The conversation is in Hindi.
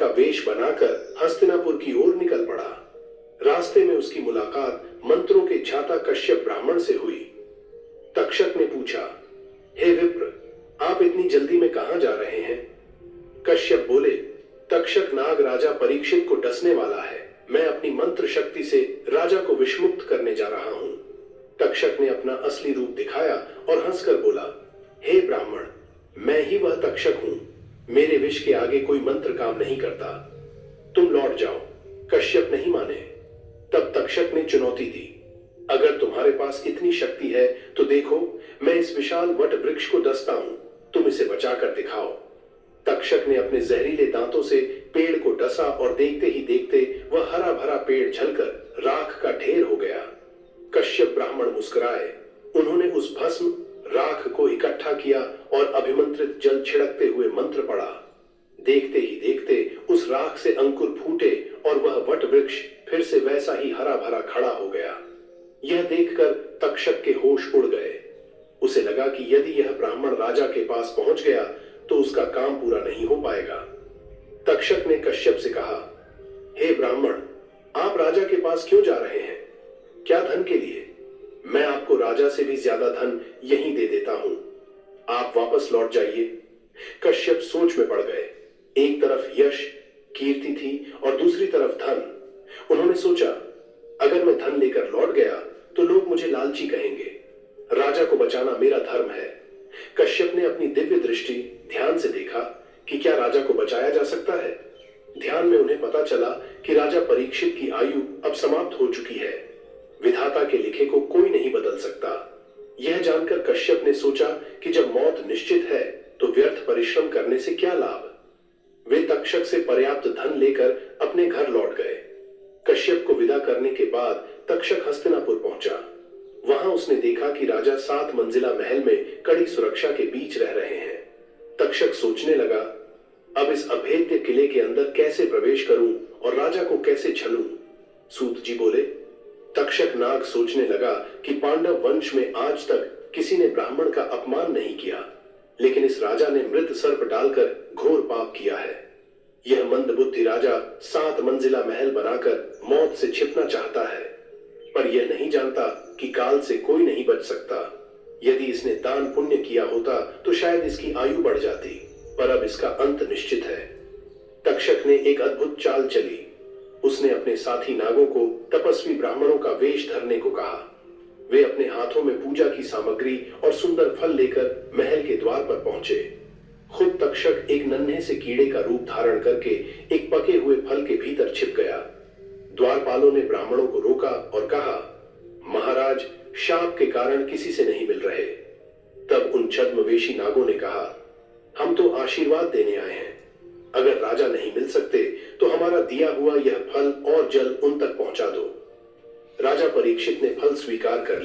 का वेश बनाकर हस्तिनापुर की ओर निकल पड़ा। रास्ते में उसकी मुलाकात मंत्रों के ज्ञाता कश्यप ब्राह्मण से हुई। तक्षक ने पूछा, हे विप्र, आप इतनी जल्दी में कहां जा रहे हैं? कश्यप बोले, तक्षक नाग राजा परीक्षित को डसने वाला है। मैं अपनी मंत्र शक्ति से राजा को विषमुक्त करने जा रहा हूं। तक्षक ने अपना असली रूप दिखाया और हंसकर बोला, हे ब्राह्मण, मैं ही वह तक्षक हूं। मेरे विष के आगे कोई मंत्र काम नहीं करता। तुम लौट जाओ। कश्यप नहीं माने। तब तक्षक ने चुनौती दी, अगर तुम्हारे पास इतनी शक्ति है तो देखो, मैं इस विशाल वट वृक्ष को डसता हूं, तुम इसे बचाकर दिखाओ। तक्षक ने अपने जहरीले दांतों से पेड़ को डसा और देखते ही देखते वह हरा भरा पेड़ जलकर राख का ढेर हो गया। कश्यप ब्राह्मण मुस्कुराए। उन्होंने उस भस्म राख को इकट्ठा किया और अभिमंत्रित जल छिड़कते हुए मंत्र पढ़ा। देखते ही देखते उस राख से अंकुर फूटे और वह वट वृक्ष फिर से वैसा ही हरा भरा खड़ा हो गया। यह देखकर तक्षक के होश उड़ गए। उसे लगा कि यदि यह ब्राह्मण राजा के पास पहुंच गया तो उसका काम पूरा नहीं हो पाएगा। तक्षक ने कश्यप से कहा, हे ब्राह्मण, आप राजा के पास क्यों जा रहे हैं? क्या धन के लिए? मैं आपको राजा से भी ज्यादा धन यहीं दे देता हूं। आप वापस लौट जाइए। कश्यप सोच में पड़ गए। एक तरफ यश कीर्ति थी और दूसरी तरफ धन। उन्होंने सोचा, अगर मैं धन लेकर लौट गया तो लोग मुझे लालची कहेंगे। राजा को बचाना मेरा धर्म है। कश्यप ने अपनी दिव्य दृष्टि ध्यान से देखा कि क्या राजा को बचाया जा सकता है। ध्यान में उन्हें पता चला कि राजा परीक्षित की आयु अब समाप्त हो चुकी है। विधाता के लिखे को कोई नहीं बदल सकता। यह जानकर कश्यप ने सोचा कि जब मौत निश्चित है तो व्यर्थ परिश्रम करने से क्या लाभ। वे तक्षक से पर्याप्त धन लेकर अपने घर लौट गए। कश्यप को विदा करने के बाद तक्षक हस्तिनापुर पहुंचा। वहां उसने देखा कि राजा 7 मंजिला महल में कड़ी सुरक्षा के बीच रह रहे हैं। तक्षक सोचने लगा, अब इस अभेद्य किले के अंदर कैसे प्रवेश करूं और राजा को कैसे छलूं। सूत जी बोले, तक्षक नाग सोचने लगा कि पांडव वंश में आज तक किसी ने ब्राह्मण का अपमान नहीं किया, लेकिन इस राजा ने मृत सर्प डालकर घोर पाप किया है। यह मंदबुद्धि राजा 7 मंजिला महल बनाकर मौत से छिपना चाहता है, पर यह नहीं जानता कि काल से कोई नहीं बच सकता। यदि इसने दान पुण्य किया होता तो शायद इसकी आयु बढ़ जाती, पर अब इसका अंत निश्चित है। तक्षक ने एक अद्भुत चाल चली। उसने अपने साथी नागों को तपस्वी ब्राह्मणों का वेश धरने को कहा। वे अपने हाथों में पूजा की सामग्री और सुंदर फल लेकर महल के द्वार पर पहुंचे। खुद तक्षक एक नन्हे से कीड़े का रूप धारण करके एक पके हुए फल के भीतर छिप गया। द्वारपालों ने ब्राह्मणों को रोका और कहा, महाराज, शाप के कारण किसी से नहीं मिल रहे। तब उन छद्मवेशी नागों ने कहा, हम तो आशीर्वाद देने आए हैं। अगर राजा नहीं मिल सकते तो हमारा दिया हुआ यह फल और जल उन तक पहुंचा दो। राजा परीक्षित ने फल स्वीकार कर लिया।